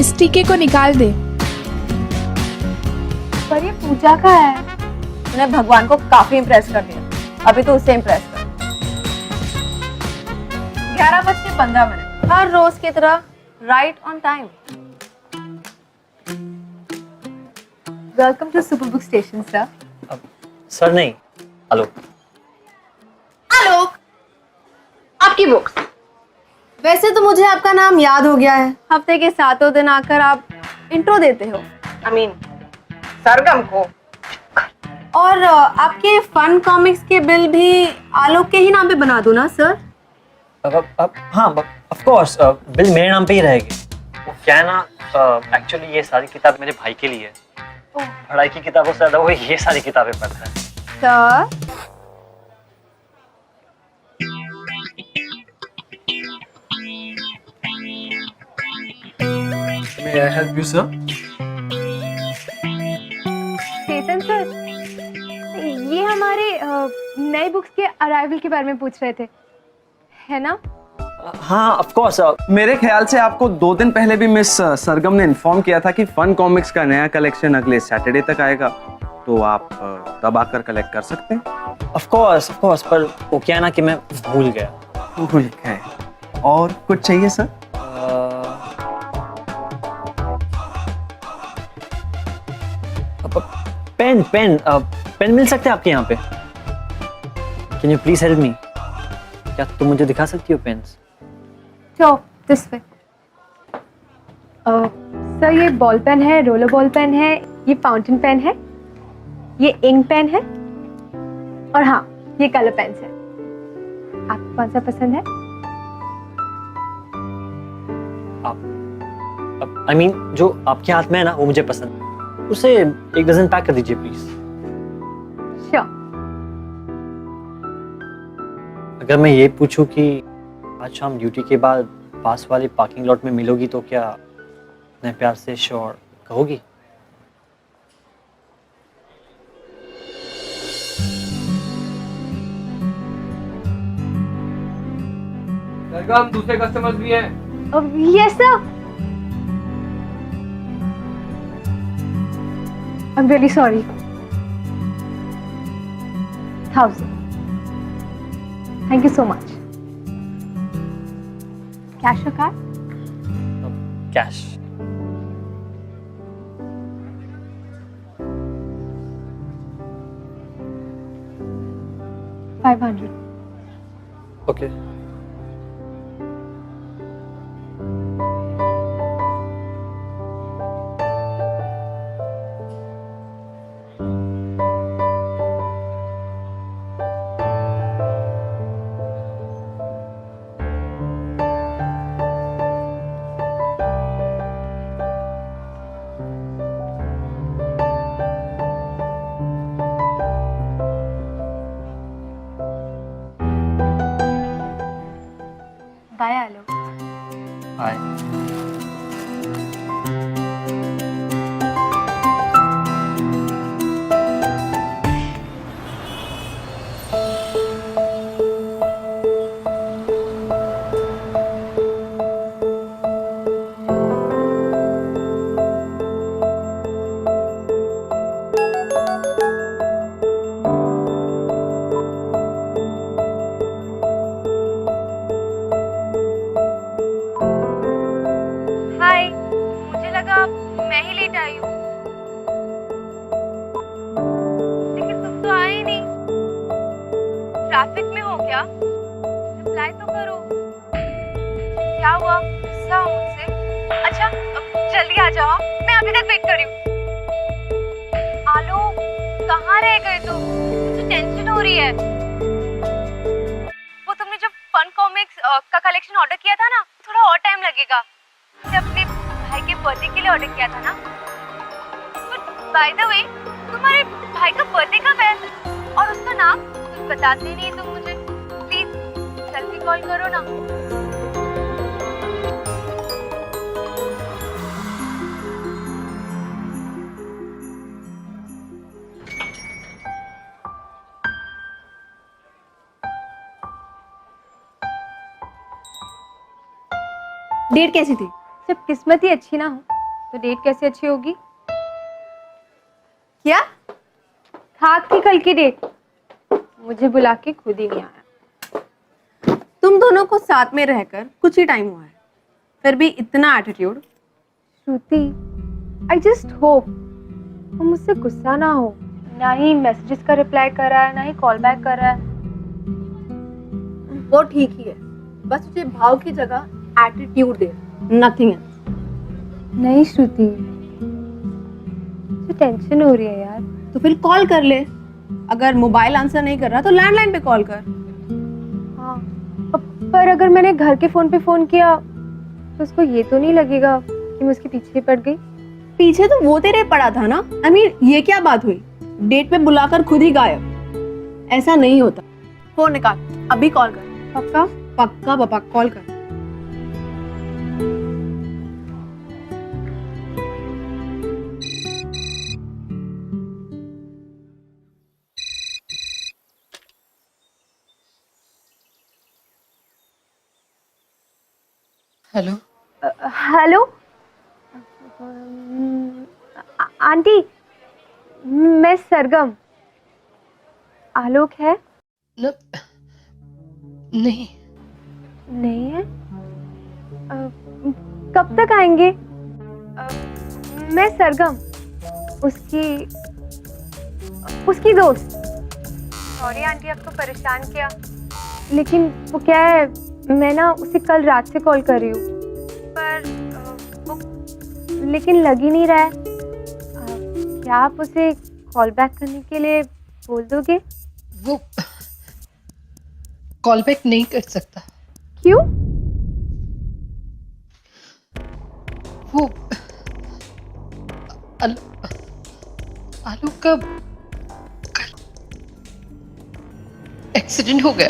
इस टीके को निकाल दे। पर ये पूजा का है। तूने भगवान को काफी इम्प्रेस कर दिया, अभी तो उससे इम्प्रेस कर। 11:15 हर रोज की तरह right on time. Welcome to super book station sir. Sir नहीं, हेलो। आलोक, आपकी बुक्स। वैसे तो मुझे आपका नाम याद हो गया है, हफ्ते के 7 दिन आकर आप इंट्रो देते हो। सरगम को। और आपके फन कॉमिक्स के बिल भी आलोक के ही नाम पे बना दूं ना सर? हाँ, ऑफ कोर्स बिल मेरे नाम पे ही रहेगी। वो क्या है ना, एक्चुअली ये सारी किताब मेरे भाई के लिए है। पढ़ाई की किताबों से ज्यादा वो ये सारी किताबें पढ़ता है। Sir May I help you, sir? Chetan sir, ये हमारे नए बुक्स के अराइवल के बारे में पूछ रहे थे, है ना? हाँ, ऑफ कोर्स। मेरे ख्याल से आपको 2 दिन पहले भी मिस सरगम ने इन्फॉर्म किया था कि फन कॉमिक्स का नया कलेक्शन अगले सैटरडे तक आएगा, तो आप तब आकर कलेक्ट कर सकते हैं। ऑफ कोर्स, पर वो क्या है ना कि मैं भूल गया। भूल गए? और कुछ चाहिए सर? पेन मिल सकते हैं आपके यहाँ पे? Can you please help me? क्या तुम मुझे दिखा सकती हो पेन्स? चो दिस वे। सर, ये बॉल पेन है, रोलर बॉल पेन है, ये फाउंटेन पेन है, ये इंक पेन है, और हाँ, ये कलर पेन्स है। आपको कौन सा पसंद है? आई मीन जो आपके हाथ में है ना वो मुझे पसंद है। उसे 1 डजन पैक कर दीजिए प्लीज। श्योर। अगर मैं ये पूछूं कि आज शाम ड्यूटी के बाद पास वाले पार्किंग लॉट में मिलोगी तो क्या मैं प्यार से श्योर कहोगी? सरगम, दूसरे कस्टमर्स भी हैं। Yes sir. I'm really sorry. 1000. Thank you so much. Cash or card? Cash. $500. Okay. Bye, Alok. हाय। हाय, मुझे लगा मैं ही लेट आई हूँ, लेकिन तुम तो आए ही नहीं। ट्रैफिक में हो क्या? रिप्लाई तो करो। क्या हुआ? गुस्सा हो मुझसे? अच्छा, अब जल्दी आ जाओ, मैं अभी तक वेट कर रही हूँ। आलो, कहाँ रह गए तुम? मुझे टेंशन हो रही है। वो तुमने जब फन कॉमिक्स का कलेक्शन ऑर्डर किया था ना, थोड़ा और टाइम लगेगा। मैंने अपने भाई के बर्थडे के लिए ऑर्डर किया था ना। बाय द वे, तुम्हारे भाई का बर्थडे कब है? और उसका नाम कुछ बताते नहीं तुम मुझे। प्लीज जल्दी कॉल करो ना। डेट कैसी थी? जब किस्मत ही अच्छी ना हो तो डेट कैसे अच्छी होगी? क्या? खाक थी कल की डेट, मुझे बुला के खुद ही नहीं आया। तुम दोनों को साथ में रहकर कुछ ही टाइम हुआ है, फिर भी इतना attitude. Shruti, I just hope वो मुझसे गुस्सा ना हो। ना ही मैसेजेस का रिप्लाई कर रहा है, ना ही कॉल बैक कर रहा है। वो ठीक ही है, बस तुझे भाव की जगह एटीट्यूड दे, नथिंग एल्स। नहीं श्रुति, मुझे टेंशन हो रही है यार। तो फिर कॉल कर ले, अगर मोबाइल आंसर नहीं कर रहा तो लैंडलाइन पे कॉल कर। हाँ, पर अगर मैंने घर के फोन पे फोन किया तो उसको ये तो नहीं लगेगा कि मैं उसके पीछे पड़ गई? पीछे तो वो तेरे पड़ा था ना। I mean, ये क्या बात हुई? डेट पे बुलाकर खुद ही गायब, ऐसा नहीं होता। फोन निकाल, अभी कॉल कर। पक्का? पक्का पापा, कॉल कर। हेलो। हेलो आंटी, मैं सरगम। आलोक है? नहीं। नहीं है? कब तक आएंगे? मैं सरगम, उसकी दोस्त। सॉरी आंटी, आपको परेशान किया, लेकिन वो क्या है, मैं ना उसे कल रात से कॉल कर रही हूँ, पर वो लेकिन लग ही नहीं रहा है। क्या आप उसे कॉल बैक करने के लिए बोल दोगे? वो कॉल बैक नहीं कर सकता। क्यों? वो आलू का एक्सीडेंट हो गया।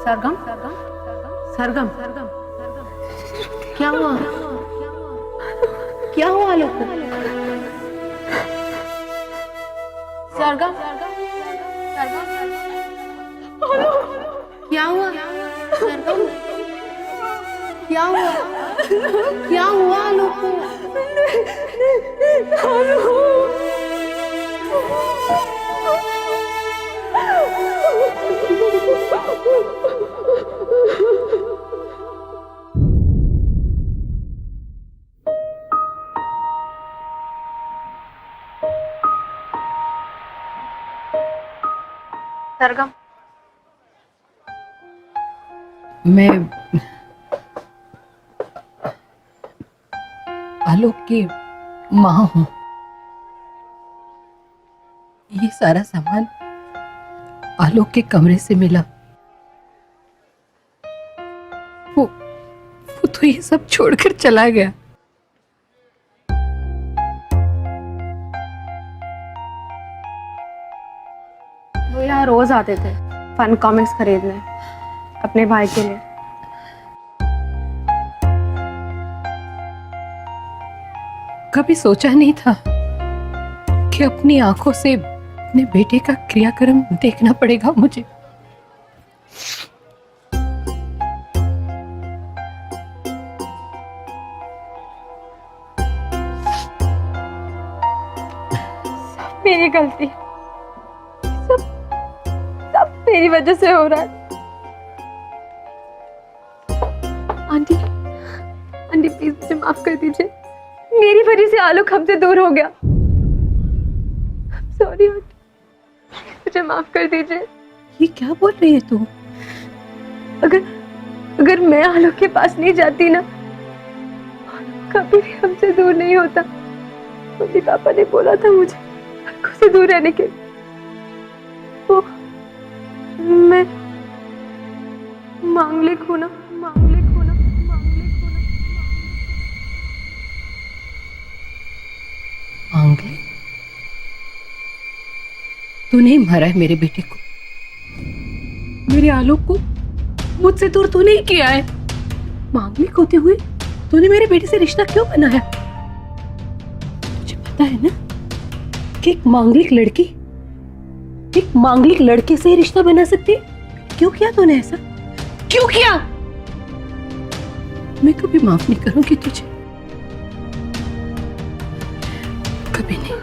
सरगम, सरगम, क्या हुआ? क्या हुआ आलोक को? सरगम, क्या हुआ? सरगम, क्या हुआ? क्या हुआ आलोक को? सरगम, मैं आलोक की माँ हूँ। ये सारा सामान आलोक के कमरे से मिला। वो तो ये सब छोड़कर चला गया। वो यहाँ रोज आते थे फन कॉमिक्स खरीदने अपने भाई के लिए। कभी सोचा नहीं था कि अपनी आंखों से अपने बेटे का क्रियाक्रम देखना पड़ेगा मुझे। मेरी गलती, सब मेरी वजह से हो रहा है। आंटी, प्लीज मुझे माफ कर दीजिए, मेरी वजह से आलोक हमसे दूर हो गया। सॉरी आंटी, मुझे माफ कर दीजिए। ये क्या बोल रही है तू? अगर मैं आलोक के पास नहीं जाती ना, कभी भी हमसे दूर नहीं होता। मम्मी पापा ने बोला था मुझे आलोक से दूर रहने के। वो मैं मांगलिक हूं ना। मांगलिक? तूने मारा है मेरे बेटे को, मेरे आलोक को मुझसे दूर तूने ही किया है। मांगलिक होते हुए तूने मेरे बेटे से रिश्ता क्यों बनाया? तुझे पता है ना कि एक मांगलिक लड़की एक मांगलिक लड़के से ही रिश्ता बना सकती? क्यों किया तूने ऐसा? क्यों किया? मैं कभी माफ नहीं करूंगी तुझे, कभी नहीं।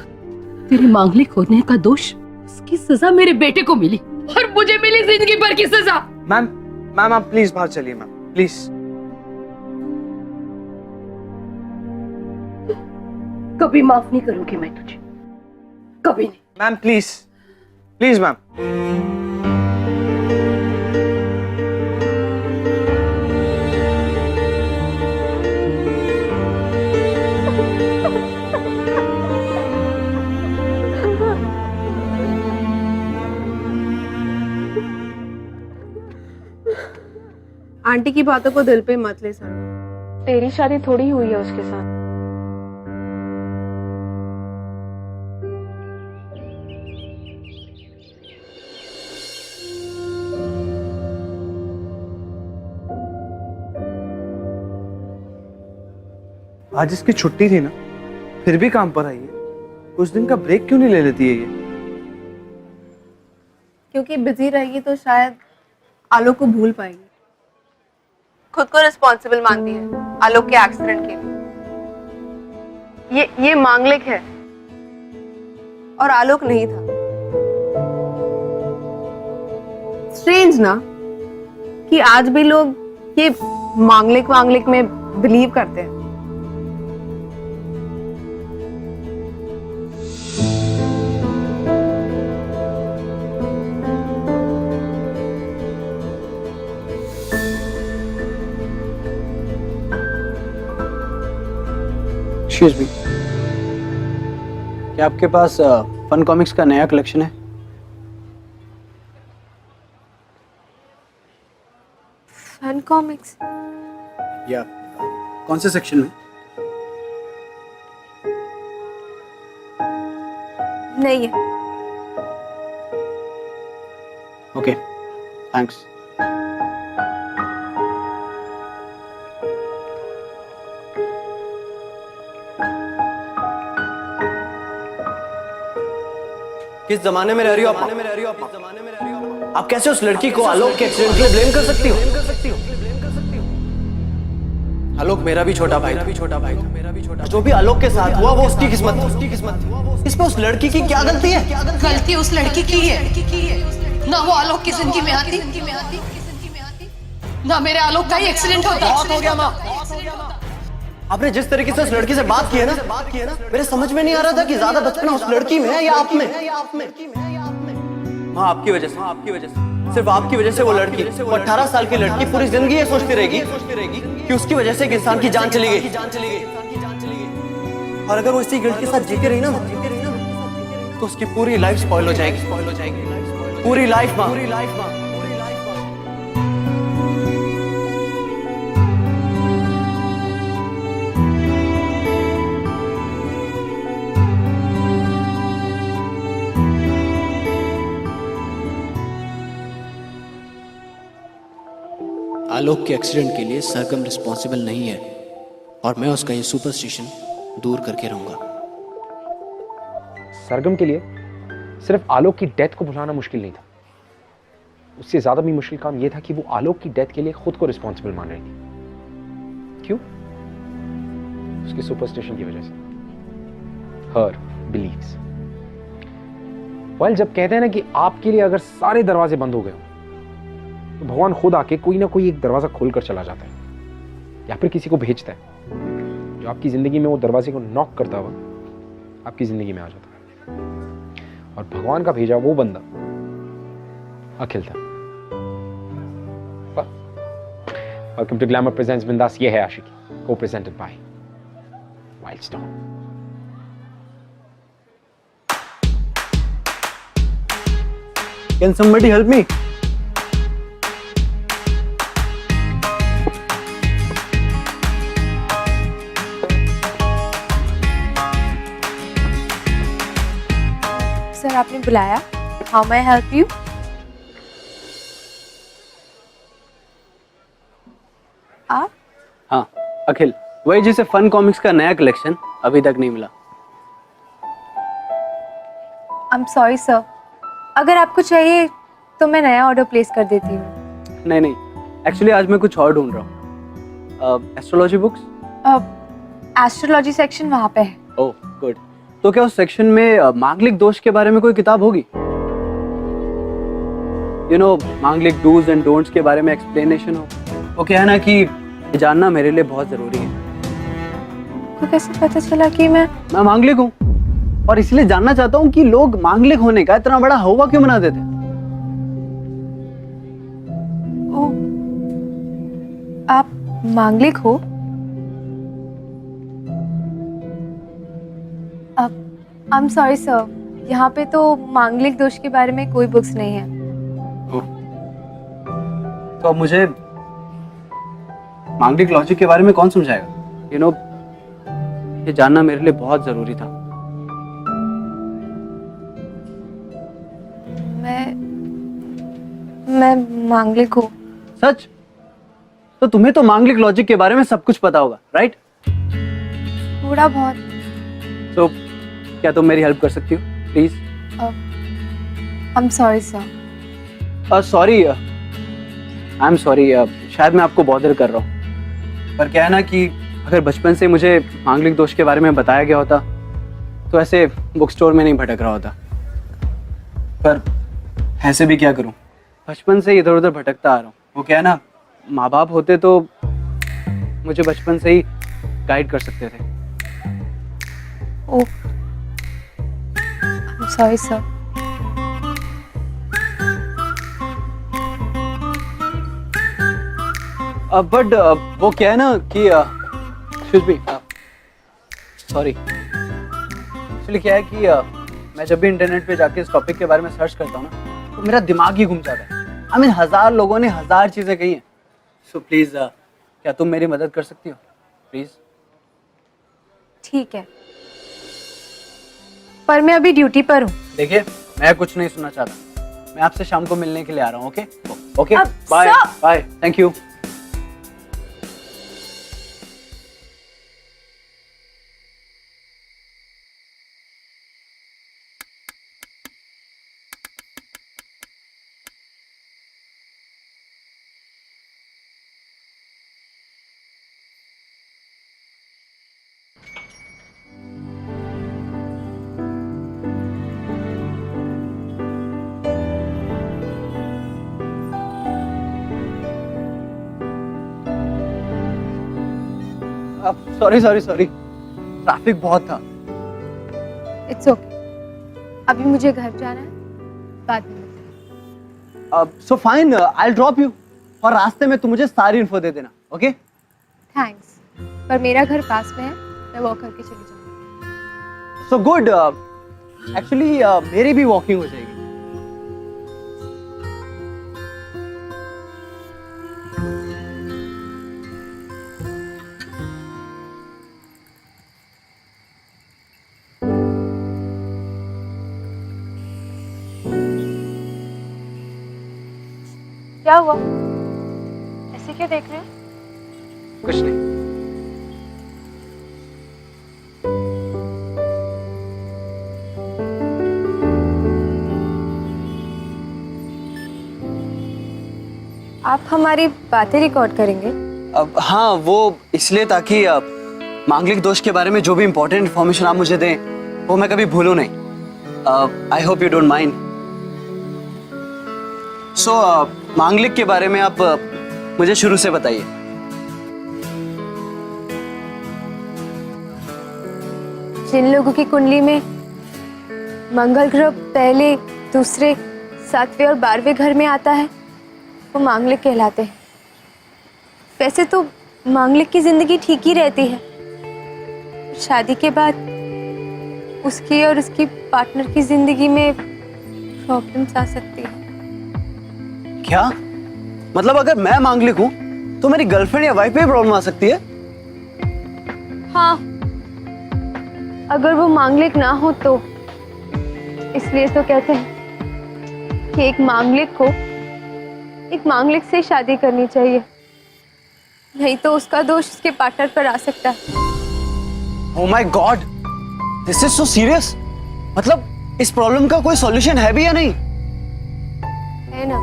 तेरे मांगलिक होने का दोष, उसकी सजा मेरे बेटे को मिली और मुझे मिली जिंदगी भर की सजा। मैम आप प्लीज बाहर चलिए मैम, प्लीज। कभी माफ नहीं करूंगी मैं तुझे, कभी नहीं। Ma'am please, please ma'am. Aunty की बातों को दिल पे मत ले सर, तेरी शादी थोड़ी हुई है उसके साथ। आज इसकी छुट्टी थी ना, फिर भी काम पर आई है। कुछ दिन का ब्रेक क्यों नहीं ले लेती है ये? क्योंकि बिजी रहेगी तो शायद आलोक को भूल पाएगी। खुद को रिस्पॉन्सिबल मानती है आलोक के एक्सीडेंट के लिए। ये मांगलिक है और आलोक नहीं था। स्ट्रेंज ना कि आज भी लोग ये मांगलिक में बिलीव करते हैं। एक्सक्यूज मी, क्या आपके पास फन कॉमिक्स का नया कलेक्शन है? Fun comics? या कौन से सेक्शन में? नहीं है। Okay, thanks. किस जमाने में रह रही हो आप? आप कैसे उस लड़की को आलोक के एक्सीडेंट के लिए ब्लेम कर सकती हो? आलोक मेरा भी छोटा भाई था। जो भी आलोक के साथ हुआ वो उसकी किस्मत थी। इसमें उस लड़की की क्या गलती है? गलती उस लड़की की है, ना वो आलोक की जिंदगी में आती, ना मेरे आलोक का ही एक्सीडेंट होता। बहुत हो गया माँ। आपने जिस तरीके से उस लड़की से बात की है ना, मेरे समझ में नहीं आ रहा था कि ज्यादा बचपना उस लड़की में है या आप में। माँ आपकी वजह से, सिर्फ आपकी वजह से वो लड़की, वो 18 साल की लड़की पूरी जिंदगी ये सोचती रहेगी कि उसकी वजह से एक इंसान की जान चली गई। और अगर वो इसी गिल्ट के साथ जीती रही ना तो उसकी पूरी लाइफ स्पॉइल हो जाएगी। पूरी लाइफ माँ। आलोक के एक्सीडेंट के लिए सरगम रिस्पॉन्सिबल नहीं है और मैं उसका ये सुपरस्टिशन दूर करके रहूंगा। सरगम के लिए सिर्फ आलोक की डेथ को भुलाना मुश्किल नहीं था, उससे ज्यादा भी मुश्किल काम यह था कि वो आलोक की डेथ के लिए खुद को रिस्पॉन्सिबल मान रही थी। क्यों? उसके सुपरस्टिशन की वजह से, हर बिलीव्स। जब कहते हैं ना कि आपके लिए अगर सारे दरवाजे बंद हो गए तो भगवान खुद आके कोई ना कोई एक दरवाजा खोलकर चला जाता है या फिर किसी को भेजता है जो आपकी जिंदगी में वो दरवाजे को नॉक करता हुआ आपकी जिंदगी में आ जाता है। और भगवान का भेजा वो बंदा अखिल था। वेलकम टू ग्लैमर प्रेजेंट्स बिंदास। ये है आशिकी, को presented by wild stone. Can somebody help me? Sir आपने बुलाया? How may I help you? आप? हाँ, अखिल, वही जिसे फन कॉमिक्स का नया कलेक्शन अभी तक नहीं मिला। I'm sorry sir, अगर आपको चाहिए तो मैं नया ऑर्डर प्लेस कर देती हूँ। नहीं नहीं, एक्चुअली आज मैं कुछ और ढूंढ रहा हूँ। Astrology books? एस्ट्रोलॉजी सेक्शन वहाँ पे है। Oh good. तो क्या उस सेक्शन में मांगलिक दोष के बारे में कोई किताब होगी? मांगलिक डूज एंड डोंट्स के बारे में एक्सप्लेनेशन हो। वो क्या है ना कि ये जानना मेरे लिए बहुत जरूरी है। आपको कैसे पता चला कि मैं मांगलिक हूँ, और इसलिए जानना चाहता हूँ कि लोग मांगलिक होने का इतना बड़ा हवा क्यों बना देते? ओ, आप मांगलिक हो? आई एम सॉरी सर, यहाँ पे तो मांगलिक दोष के बारे में कोई बुक्स नहीं है। तो अब मुझे मांगलिक लॉजिक के बारे में कौन समझाएगा? ये जानना मेरे लिए बहुत जरूरी था। मैं मांगलिक हूँ। सच? तो तुम्हें तो मांगलिक लॉजिक के बारे में सब कुछ पता होगा, राइट? थोड़ा बहुत। तो क्या तुम मेरी हेल्प कर सकती हो please? I am sorry sir. Sorry, I am sorry, शायद मैं आपको बॉदर कर रहा हूँ, पर क्या है ना कि अगर बचपन से मुझे मांगलिक दोष के बारे में बताया गया होता तो ऐसे बुक स्टोर में नहीं भटक रहा होता। पर ऐसे भी क्या करूँ, बचपन से इधर उधर भटकता आ रहा हूँ। वो क्या है ना, माँ बाप होते तो मुझे बचपन से ही गाइड कर सकते थे। Oh, I am sorry sir. But वो क्या है ना कि एक्सक्यूज मी, सॉरी, एक्चुअली क्या है कि मैं जब भी इंटरनेट पे जाके इस टॉपिक के बारे में सर्च करता हूँ ना, तो मेरा दिमाग ही घूम जाता है। आई मीन 1000 लोगों ने 1000 चीजें कही हैं। सो प्लीज, क्या तुम मेरी मदद कर सकती हो प्लीज? ठीक है, पर मैं अभी ड्यूटी पर हूँ। देखिए, मैं कुछ नहीं सुनना चाहता, मैं आपसे शाम को मिलने के लिए आ रहा हूँ। ओके ओके, अब bye sir- bye, thank you. Sorry sorry sorry, traffic बहुत था। इट्स ओके, अभी मुझे घर जाना है, बाद में मिलते हैं। So fine, I will drop you, और रास्ते में तुम मुझे सारी इन्फो दे देना। ओके? थैंक्स, पर मेरा घर पास में है, मैं वॉक करके चली जाऊंगी। सो गुड, एक्चुअली मेरी भी वॉकिंग हो जाएगी। क्या हुआ, ऐसे क्यों देख रहे हैं? कुछ नहीं। आप हमारी बातें रिकॉर्ड करेंगे? अब हाँ, वो इसलिए ताकि मांगलिक दोष के बारे में जो भी इम्पोर्टेंट इन्फॉर्मेशन आप मुझे दें वो मैं कभी भूलूं नहीं। I hope you don't mind. So मांगलिक के बारे में आप मुझे शुरू से बताइए। जिन लोगों की कुंडली में मंगल ग्रह पहले, दूसरे, 7वें और 12वें घर में आता है वो मांगलिक कहलाते हैं। वैसे तो मांगलिक की जिंदगी ठीक ही रहती है, शादी के बाद उसकी और उसकी पार्टनर की जिंदगी में प्रॉब्लम्स आ सकती है। क्या मतलब, अगर मैं मांगलिक हूँ तो मेरी गर्लफ्रेंड या वाइफ पे प्रॉब्लम आ सकती है? हाँ, अगर वो मांगलिक ना हो तो। इसलिए तो कहते हैं कि एक मांगलिक को एक मांगलिक से शादी करनी चाहिए, नहीं तो उसका दोष उसके पार्टनर पर आ सकता है। Oh my God, this is so serious. मतलब इस प्रॉब्लम का कोई सॉल्यूशन है भी या नहीं? है ना,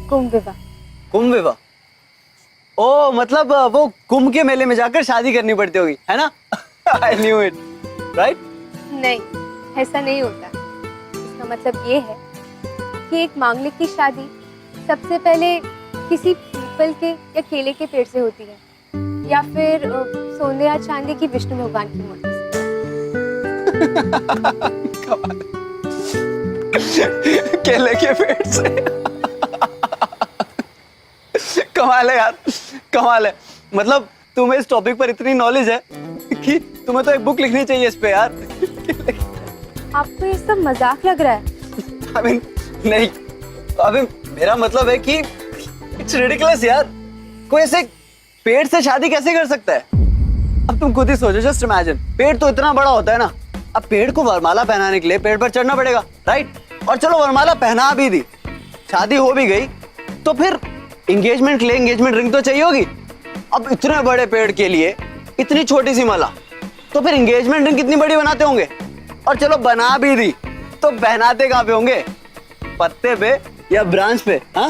कुंभ विवाह। कुंभ विवाह? ओ मतलब वो कुंभ के मेले में जाकर शादी करनी पड़ती होगी, है ना? I knew it, right? नहीं, ऐसा नहीं होता। इसका मतलब ये है कि एक मांगलिक की शादी सबसे पहले किसी पीपल के या केले के पेड़ से होती है, या फिर सोने या चांदी की विष्णु भगवान की मूर्ति से। केले के पेड़ से। कमाल है यार, कमाल है। मतलब तुम्हें इस टॉपिक पर इतनी नॉलेज है कि तुम्हें तो एक बुक लिखनी चाहिए इस पे यार। आपको ये सब मजाक लग रहा है? I mean, नहीं, अबे मेरा मतलब है कि इट्स रिडिकुलस यार। कोई ऐसे पेड़ से शादी कैसे कर सकता है? अब तुम खुद ही सोचो, जस्ट इमेजिन, पेड़ तो इतना बड़ा होता है ना, अब पेड़ को वरमाला पहनाने के लिए पेड़ पर चढ़ना पड़ेगा, राइट? और चलो वरमाला पहना भी दी, शादी हो भी गई, तो फिर एंगेजमेंट के लिए एंगेजमेंट रिंग तो चाहिए होगी। अब इतने बड़े पेड़ के लिए इतनी छोटी सी माला, तो फिर एंगेजमेंट रिंग कितनी बड़ी बनाते होंगे? और चलो बना भी दी तो पहनाते कहाँ पे होंगे? पत्ते पे या ब्रांच पे? हाँ?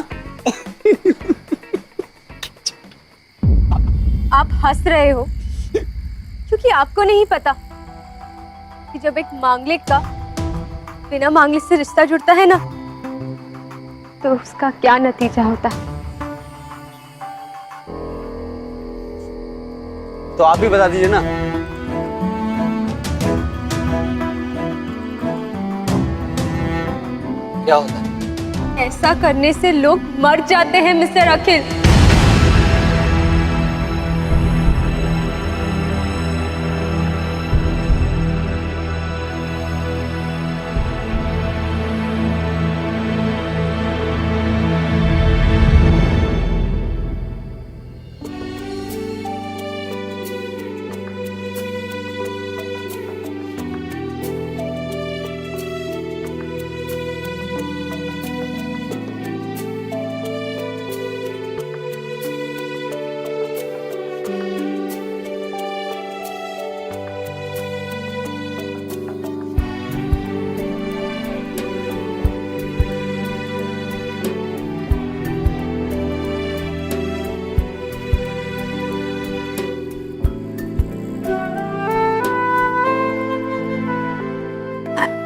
आप हंस रहे हो क्योंकि आपको नहीं पता कि जब एक मांगलिक का बिना मांगलिक से रिश्ता जुड़ता है ना, तो उसका क्या नतीजा होता है। तो आप भी बता दीजिए ना। क्या होता है? ऐसा करने से लोग मर जाते हैं mister Akhil.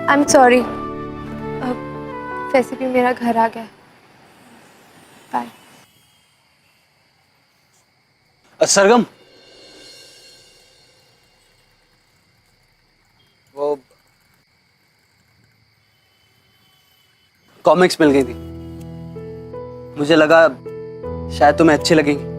I am sorry, वैसे भी मेरा घर आ गया। बाय। सरगम, वो कॉमिक्स मिल गई थी, मुझे लगा शायद तुम्हें अच्छी लगेंगी।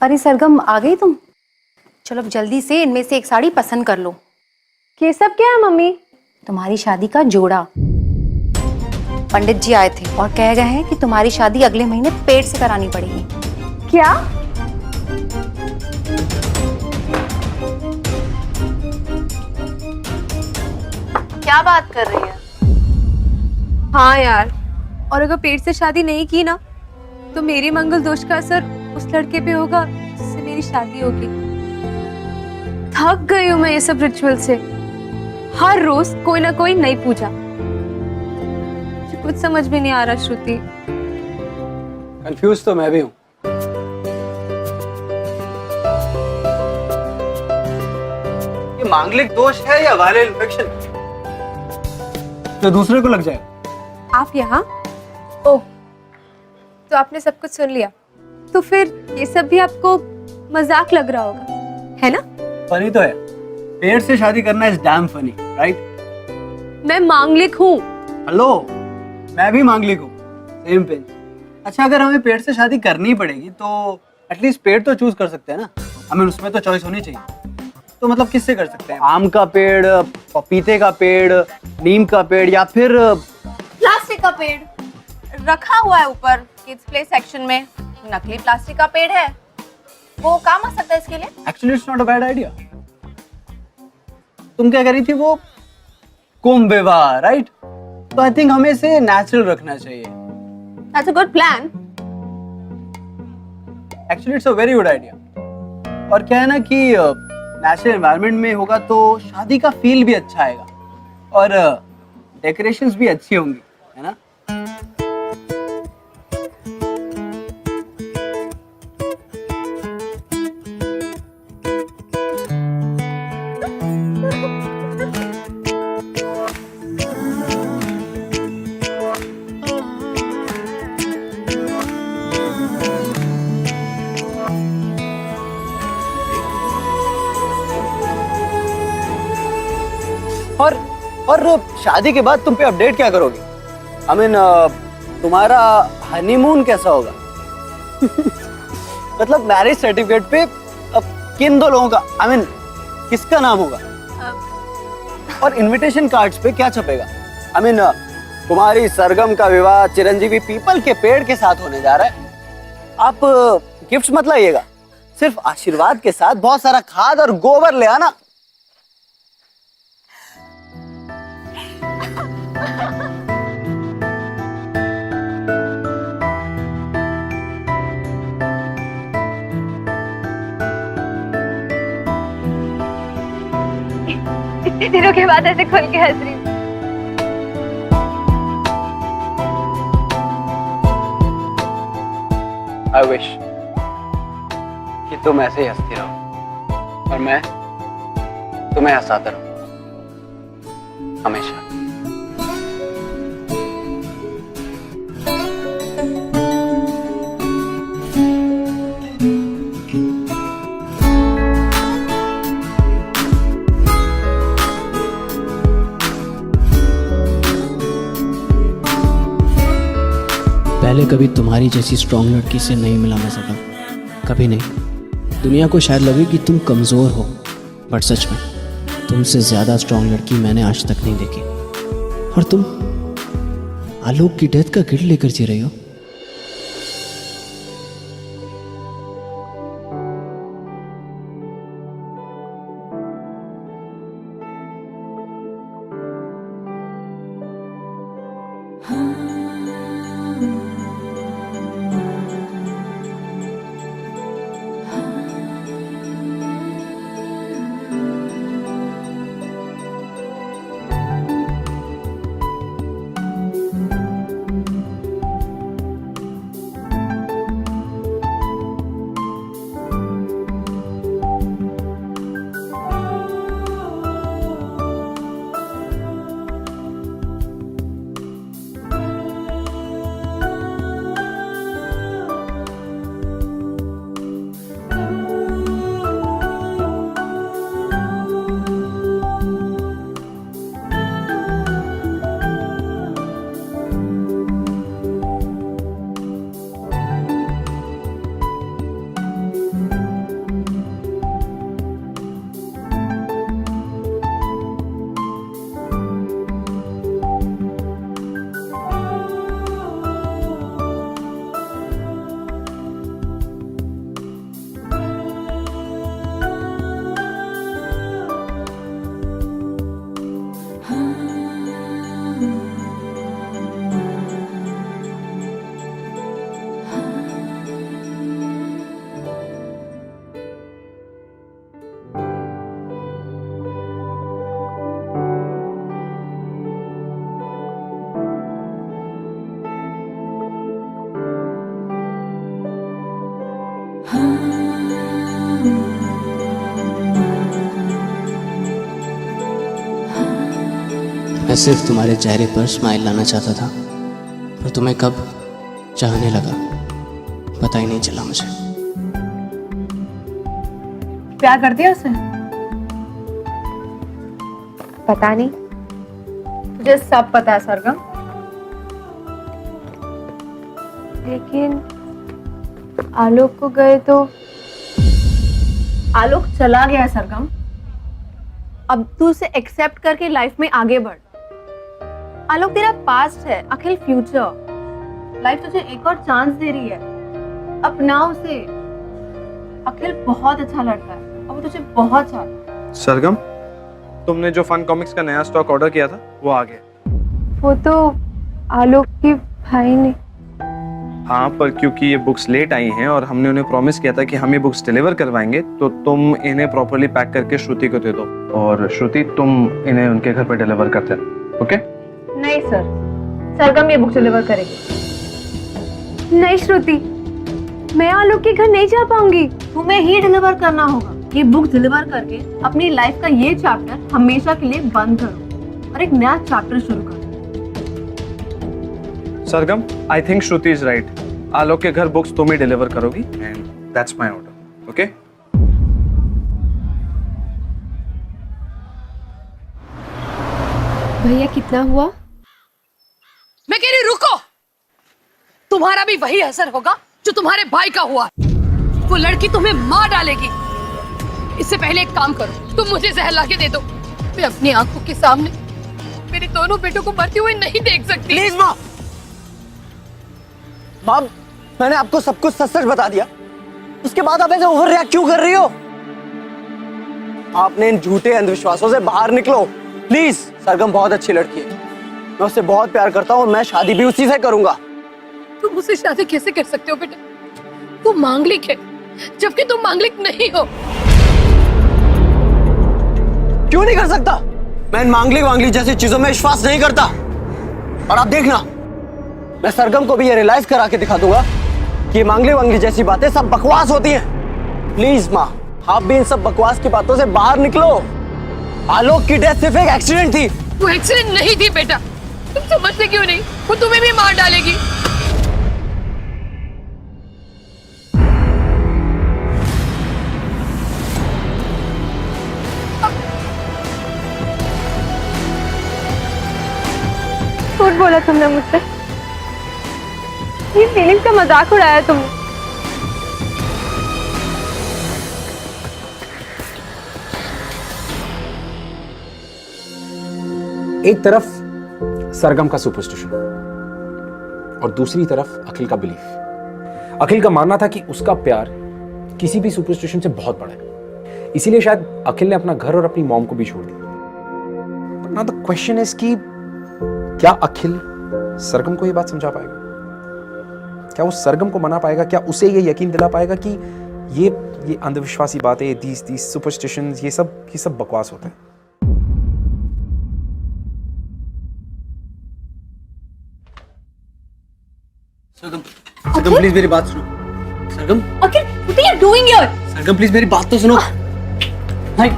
अरे सरगम, आ गई तुम? चलो अब जल्दी से इनमें से एक साड़ी पसंद कर लो। ये सब क्या है मम्मी? तुम्हारी शादी का जोड़ा। पंडित जी आए थे और कह गए हैं कि तुम्हारी शादी अगले महीने पेट से करानी पड़ेगी। क्या? क्या बात कर रही है? हाँ यार, और अगर पेट से शादी नहीं की ना, तो मेरी मंगल दोष का असर उस लड़के पे होगा जिससे मेरी शादी होगी। थक गई हूँ मैं ये सब रिचुअल से। हर रोज कोई ना कोई नई पूजा। मुझे कुछ समझ में नहीं आ रहा श्रुति। कंफ्यूज तो मैं भी हूँ। ये मांगलिक दोष है या वायरल इन्फेक्शन जो दूसरे को लग जाए? आप यहाँ? ओह, तो आपने सब कुछ सुन लिया। तो फिर ये सब भी आपको मजाक लग रहा होगा, है ना? फनी तो है। पेड़ से शादी करना इज डैम फनी, राइट? मैं मांगलिक हूँ। हेलो, मैं भी मांगलिक हूँ, सेम पेज। अच्छा, अगर हमें पेड़ से शादी करनी पड़ेगी तो एटलीस्ट पेड़ तो चूज कर सकते हैं ना? हमें उसमें तो चॉइस होनी चाहिए। तो मतलब किससे कर सकते हैं? आम का पेड़, पपीते का पेड़, नीम का पेड़, या फिर प्लास्टिक का का पेड़ रखा हुआ है ऊपर किड्स प्ले सेक्शन में, नकली प्लास्टिक का पेड़ है, वो काम आ सकता है इसके लिए। Actually it's not a bad idea. तुम क्या कह रही थी, वो कुंभ विवाह, राइट? तो आई थिंक हमें इसे नेचुरल रखना चाहिए। That's a good plan. Actually it's a very good idea. और क्या है ना कि नेचुरल एनवायरनमेंट में होगा तो शादी का फील भी अच्छा आएगा और डेकोरेशंस भी अच्छी होंगी, है ना? और शादी के बाद तुम पे अपडेट क्या करोगे? आई मीन तुम्हारा हनीमून कैसा होगा? मतलब मैरिज सर्टिफिकेट पे अब किन दो लोगों का, आई मीन किसका नाम होगा? और इनविटेशन कार्ड्स पे क्या छपेगा? आई मीन तुम्हारी सरगम का विवाह चिरंजीवी पीपल के पेड़ के साथ होने जा रहा है। आप गिफ्ट्स मत लाइएगा, सिर्फ आशीर्वाद के साथ बहुत सारा खाद और गोबर ले आना। इतने दिनों के बाद ऐसे खुल के हंस रही हूँ। I wish कि तुम ऐसे ही हंसती रहो और मैं तुम्हें हंसाता रहूं हमेशा। पहले कभी तुम्हारी जैसी स्ट्रॉन्ग लड़की से नहीं मिला मैं सरगम, कभी नहीं। दुनिया को शायद लगे कि तुम कमज़ोर हो, बट सच में तुमसे ज़्यादा स्ट्रॉन्ग लड़की मैंने आज तक नहीं देखी। और तुम आलोक की डेथ का गिल्ट लेकर जी रही हो। मैं सिर्फ तुम्हारे चेहरे पर स्माइल लाना चाहता था, पर तुम्हें कब चाहने लगा पता ही नहीं चला मुझे। प्यार करती है उससे? पता नहीं, मुझे सब पता है सरगम। लेकिन आलोक को गए तो आलोक चला गया है सरगम, अब तू उसे एक्सेप्ट करके लाइफ में आगे बढ़। आलोक तेरा पास्ट है, अखिल फ्यूचर। लाइफ तुझे एक और चांस दे रही है, अपना उसे। अखिल बहुत अच्छा लड़का है और वो तुझे बहुत चाहता है। सरगम, तुमने जो फन कॉमिक्स का नया स्टॉक ऑर्डर किया था वो आ गया। वो तो आलोक के भाई ने। हाँ, पर क्योंकि ये बुक्स लेट आई हैं और हमने उन्हें प्रॉमिस किया था कि हम ये बुक्स डिलीवर करवाएंगे, तो तुम इन्हें प्रॉपर्ली पैक करके श्रुति को दे दो। और श्रुति, तुम इन्हें उनके घर पे डिलीवर कर देना, ओके? नहीं सर, सरगम ये बुक डिलीवर करेगी। नहीं श्रुति, मैं आलोक के घर नहीं जा पाऊंगी, तुम्हें ही डिलीवर करना होगा। ये बुक डिलीवर करके अपनी लाइफ का ये चैप्टर हमेशा के लिए बंद करो और एक नया चैप्टर शुरू करो। Sargam, I think Shruti is right. Alok के घर बुक्स तुम ही डिलीवर करोगी and that's my order, okay? भैया कितना हुआ? मैं कह रही रुको, तुम्हारा भी वही असर होगा जो तुम्हारे भाई का हुआ। वो लड़की तुम्हें मार डालेगी। इससे पहले एक काम करो, तुम मुझे जहर लाके दे दो। मैं अपनी आंखों के सामने मेरे दोनों बेटों को मरते हुए नहीं देख सकती। प्लीज माँ, माँ, मैंने आपको सब कुछ सच सच बता दिया, उसके बाद आप ऐसे ओवर रिएक्ट क्यों कर रही हो? आपने इन झूठे अंधविश्वासों से बाहर निकलो प्लीज। सरगम बहुत अच्छी लड़की है, मैं उससे बहुत प्यार करता हूँ और मैं शादी भी उसी से करूंगा। तुम उससे शादी कैसे कर सकते हो बेटा? वो मांगलिक है, जबकि तुम मांगलिक नहीं हो। क्यों नहीं कर सकता? मैं इन मांगलिक जैसी चीजों में विश्वास नहीं करता। और आप देखना, मैं सरगम को भी ये रियलाइज करा के दिखा दूंगा कि मांगलिक जैसी बातें सब बकवास होती हैं। प्लीज माँ, आप भी इन सब बकवास की बातों से बाहर निकलो। आलोक की डेथ सिर्फ एक एक्सीडेंट थी। वो एक्सीडेंट नहीं थी बेटा, तुम समझते क्यों नहीं? वो तुम्हें भी मार डालेगी। झूठ बोला तुमने मुझसे, ये फीलिंग्स का मजाक उड़ाया तुमने। एक तरफ सरगम का सुपरस्टिशन और दूसरी तरफ अखिल का बिलीफ। अखिल का मानना था कि उसका प्यार किसी भी सुपरस्टिशन से बहुत बड़ा है, इसीलिए शायद अखिल ने अपना घर और अपनी मॉम को भी छोड़ दिया। But now the question is कि क्या अखिल सरगम को यह बात समझा पाएगा? क्या वो सरगम को मना पाएगा? क्या उसे ये यकीन दिला पाएगा कि ये अंधविश्वासी बातें, these सुपरस्टिशंस, ये सब बकवास होता है? सरगम प्लीज मेरी बात सुनो। सरगम, अखिल, what are you doing here? Sargam please मेरी बात तो सुनो। नहीं,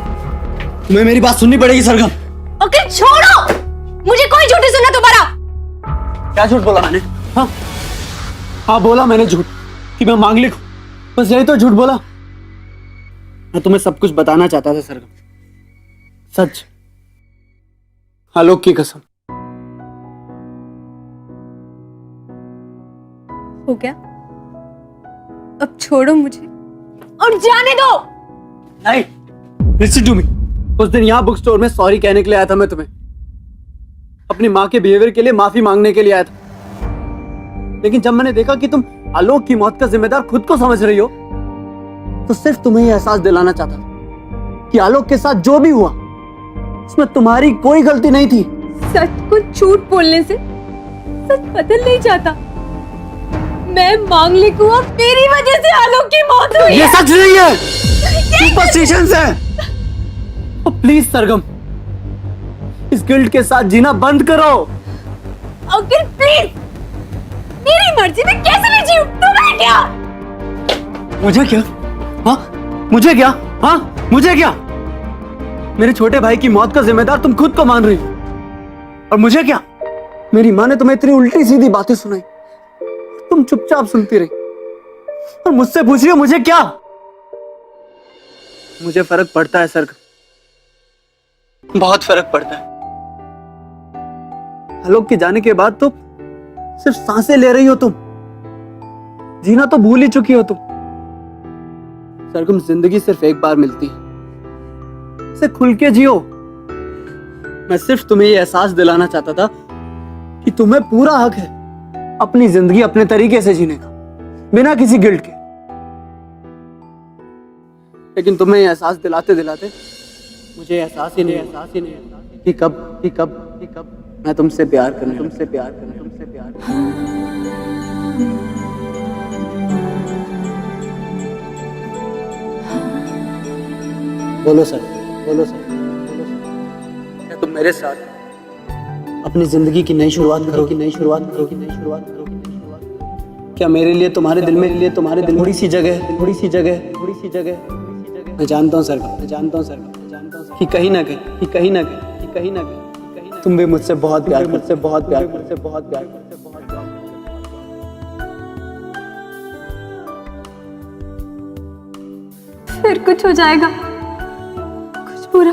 तुम्हें मेरी बात सुननी पड़ेगी सरगम। अखिल छोड़ो, मुझे कोई झूठ नहीं सुनना तुम्हारा। क्या झूठ बोला मैंने? हाँ हाँ, बोला मैंने झूठ कि मैं मांगलिक हूं, बस यही तो झूठ बोला। मैं तुम्हें सब कुछ बताना चाहता था सरगम, सच, आलोक की कसम। हो गया, अब छोड़ो मुझे और जाने दो। नहीं, लिसन टू मी। उस दिन यहाँ बुक स्टोर में सॉरी कहने के लिए आया था मैं तुम्हें, अपनी माँ के बिहेवियर के लिए माफी मांगने के लिए आया था। लेकिन जब मैंने देखा कि तुम आलोक की मौत का जिम्मेदार खुद को समझ रही हो, तो सिर्फ तुम्हें यह एहसास दिलाना चाहता था कि आलोक के साथ जो भी हुआ उसमें तुम्हारी कोई गलती नहीं थी। सच को झूठ बोलने से सच बदल नहीं जाता। मैं मांगलिक हूँ और तेरी वजह से आलोक की मौत हुई। ये सच नहीं है, सुपरस्टिशंस है। प्लीज सरगम, इस गिल्ट के साथ जीना बंद करो। अंकल प्लीज, मेरी मर्जी में कैसे भी जीऊं, तुम्हें क्या? मुझे क्या? हाँ मुझे क्या? हाँ मुझे क्या? मेरे छोटे भाई की मौत का जिम्मेदार तुम खुद को मान रही हो, और मुझे क्या? मेरी माँ ने तुम्हें इतनी उल्टी सीधी बातें सुनाई, तुम चुपचाप सुनती रही, और मुझसे पूछ रही हो मुझे क्या? मुझे फर्क पड़ता है सरगम, बहुत फर्क पड़ता है। आलोक के जाने के बाद तो सिर्फ सांसें ले रही हो तुम, जीना तो भूल ही चुकी हो तुम। सरगम, जिंदगी सिर्फ एक बार मिलती है, इसे खुल के जियो। मैं सिर्फ तुम्हें ये एहसास दिलाना चाहता था कि तुम्हें पूरा हक है अपनी जिंदगी अपने तरीके से जीने का, बिना किसी गिल्ट के। लेकिन तुम्हें एहसास दिलाते दिलाते मुझे एहसास ही नहीं कि कब मैं तुमसे प्यार करने बोलो सर। क्या तुम मेरे साथ अपनी जिंदगी की नई शुरुआत करोगी? क्या मेरे लिए तुम्हारे दिल में थोड़ी सी जगह? मैं जानता हूँ सर कि कहीं ना कहीं तुम भी मुझसे बहुत प्यार करते। फिर कुछ हो जाएगा, कुछ बुरा,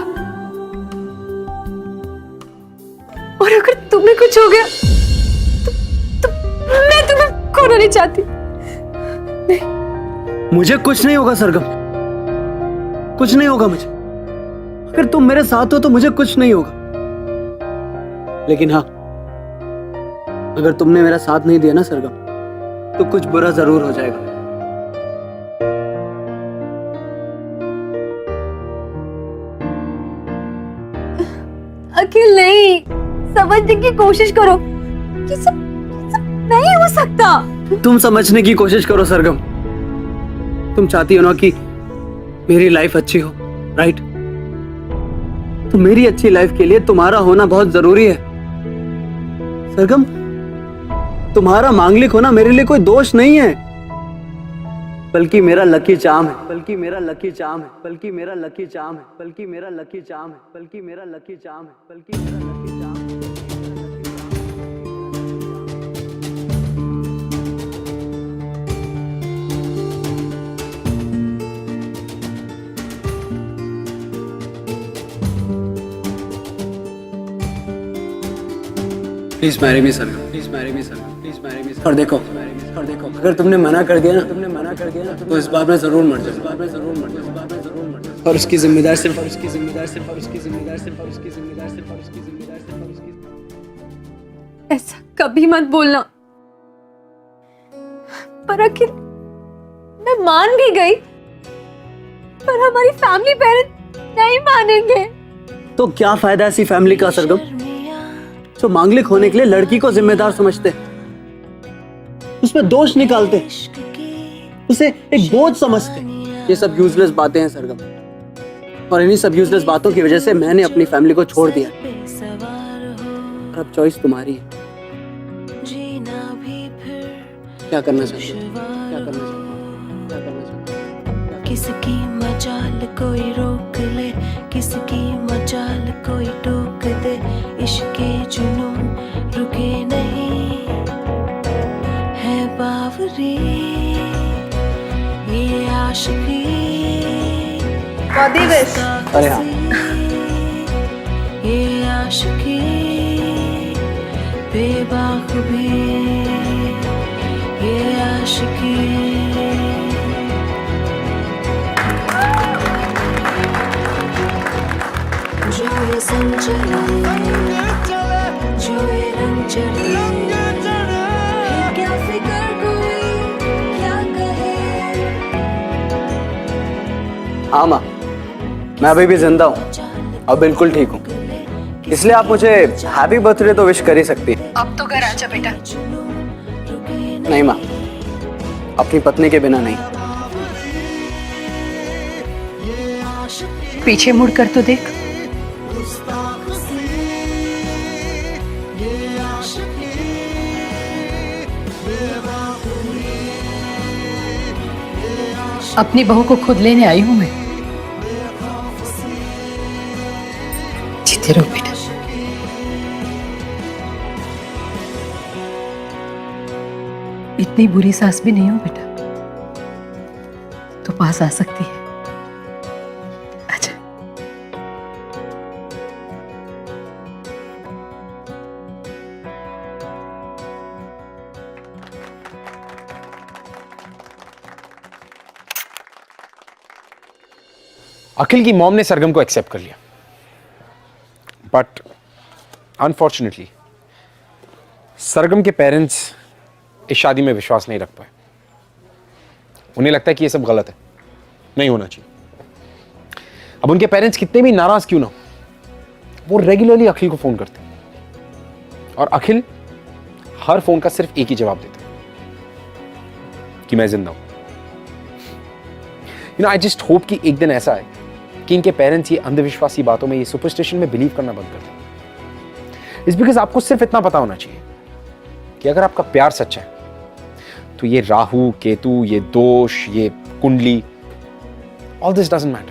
और अगर तुम्हें कुछ हो गया तो मैं तुम्हें खोना नहीं चाहती। नहीं, मुझे कुछ नहीं होगा सरगम, कुछ नहीं होगा मुझे। अगर तुम मेरे साथ हो तो मुझे कुछ नहीं होगा। लेकिन हाँ, अगर तुमने मेरा साथ नहीं दिया ना सरगम, तो कुछ बुरा जरूर हो जाएगा। अखिल नहीं, समझने की कोशिश करो। ये सब नहीं हो सकता। तुम समझने की कोशिश करो सरगम। तुम चाहती हो ना कि मेरी लाइफ अच्छी हो, राइट? तो मेरी अच्छी लाइफ के लिए तुम्हारा होना बहुत जरूरी है सरगम। तुम्हारा मांगलिक होना मेरे लिए कोई दोष नहीं है, बल्कि मेरा लकी चार्म है। प्लीज मैरी मी सरगम, और देखो अगर तुमने मना कर दिया ना तो इस बार मैं जरूर मर जाऊंगा। और उसकी जिम्मेदार सिर्फ ऐसा कभी मत बोलना। पर अखिल, मैं मान भी गई, पर हमारी फैमिली पेरेंट्स नहीं मानेंगे। तो क्या फायदा ऐसी फैमिली का सरगम, जो मांगलिक होने के लिए लड़की को जिम्मेदार समझते, उसमें दोष निकालते, उसे एक बोझ समझते। ये सब यूजलेस बातें हैं सरगम, और इन्हीं सब यूजलेस बातों की वजह से मैंने अपनी फैमिली को छोड़ दिया। और अब चॉइस तुम्हारी है। क्या करना चाहते हो? किसकी मजाल कोई रोक ले, किसकी मजाल कोई टोक दे, इश्के जुनून रुके नहीं है बावरी ये आशिकी। अरे हाँ, ये आशिकी बेबाक भी ये आशिकी। जो ये संग चले, जो ये रंग चढ़े, फिर क्या फिक्र कोई क्या कहे। हाँ माँ, मैं अभी भी जिंदा हूँ और बिल्कुल ठीक हूँ, इसलिए आप मुझे हैप्पी बर्थडे तो विश कर ही सकती है। अब तो घर आजा बेटा। नहीं माँ, अपनी पत्नी के बिना नहीं। पीछे मुड़कर तो देख। अपनी बहू को खुद लेने आई हूं मैं। जीते रहो बेटा। इतनी बुरी सास भी नहीं हूं बेटा, तो पास आ सकती है। अच्छा, अखिल की मॉम ने सरगम को एक्सेप्ट कर लिया, बट अनफॉर्चुनेटली सरगम के पेरेंट्स इस शादी में विश्वास नहीं रख पाए। उन्हें लगता है कि ये सब गलत है, नहीं होना चाहिए। अब उनके पेरेंट्स कितने भी नाराज क्यों ना हो, वो रेगुलरली अखिल को फोन करते हैं और अखिल हर फोन का सिर्फ एक ही जवाब देता है कि मैं जिंदा हूं। आई जस्ट होप कि एक दिन ऐसा है कि इनके पेरेंट्स ये अंधविश्वासी बातों में, ये सुपरस्टिशन में बिलीव करना बंद कर दें। इस बिकॉज आपको सिर्फ इतना पता होना चाहिए कि अगर आपका प्यार सच्चा है तो ये राहु केतु, ये दोष, ये कुंडली, ऑल दिस डजंट मैटर।